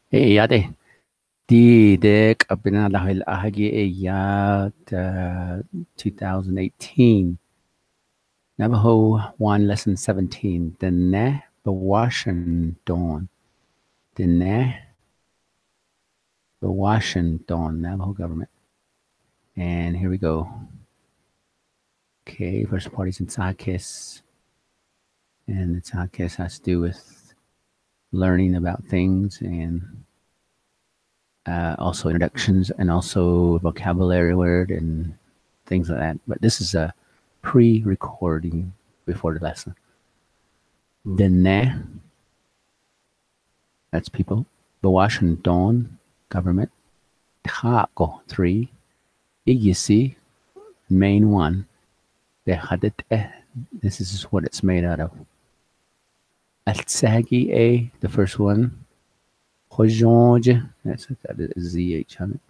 Hey, yate. Di dek abina dahil ahagi ya 2018. Navajo 1 lesson 17. Dine Washington. Dine Washington Navajo government. And here we go. Okay, first party's in Tsakis. And the Tsakis has to do with learning about things and also introductions and also vocabulary word and things like that. But this is a pre-recording before the lesson. Dene, that's people. The Washington government. Taco, 3. Igisi, main 1. Behadete, this is what it's made out of. Altsagi, A, the first one. Hojonge, that's got a ZH on it.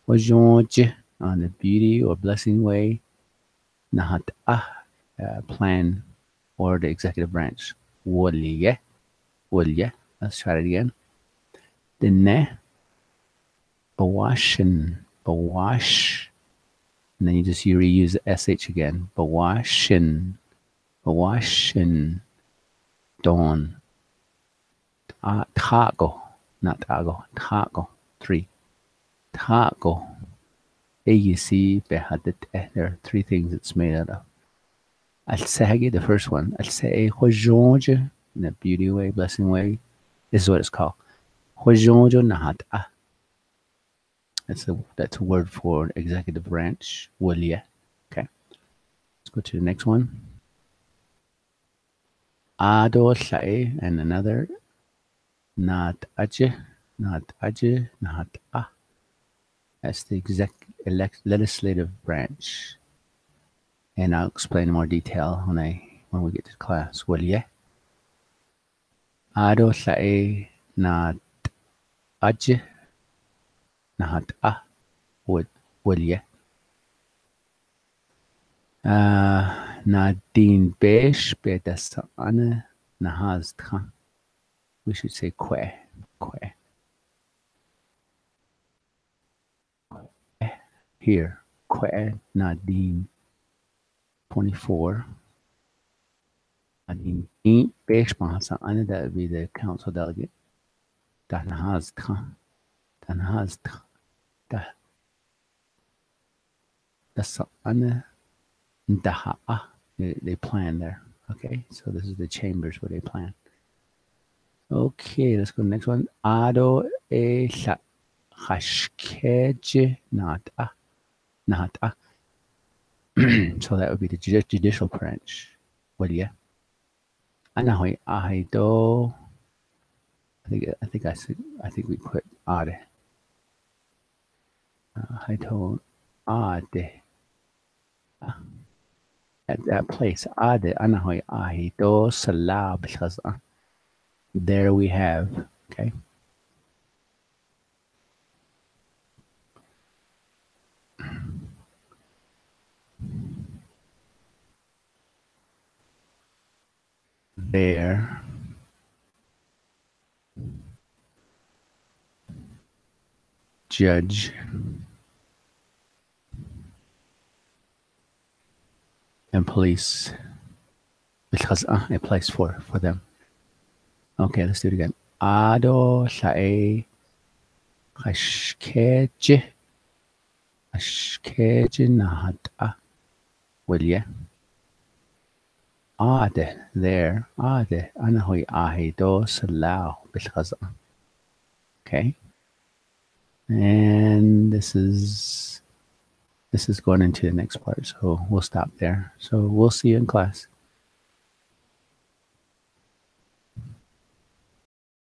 Hojonge, on the beauty or blessing way. Nahat plan or the executive branch. Wolye. Let's try it again. Dine. Bawash. And then you reuse the SH again. Bawashin. Dawn. Taco. Not taco. Taco. 3. Taco. AUC. Behadit. There are 3 things it's made out of. Al-Sahagi, the first one. Al-Sa'i Hojonge, in a beauty way, blessing way. This is what it's called. Hojonge Nahat. That's a word for executive branch. Wolye. Okay. Let's go to the next one. Ado Sa'i and another. Nahat Nahat. That's the legislative branch. And I'll explain in more detail when we get to class. Wolye. Ado Sa'i Nahat Nahat Wolye. Nadine Besh Bedasana Nahaztra. We should say Kwe. Here. Kwe Nadine 24. Nadine Besh Bahasana, that would be the council delegate. Danahaztra. Dasana Daha. They plan there. Okay, so this is the chambers where they plan. Okay, let's go to the next one. Ado e hashkeje nata. So that would be the judicial branch. What do you? Anahoy ahido. I think we put ade. Haito ade. At that place, ade anahoy ahido salah because there we have, okay. There. Judge. And police. Because a place for them. Okay, let's do it again. Ado sae hashkeje nahata. Wilye. Ade there. Ade anahoy ahido salau because. Okay. And this is going into the next part, so we'll stop there. So we'll see you in class.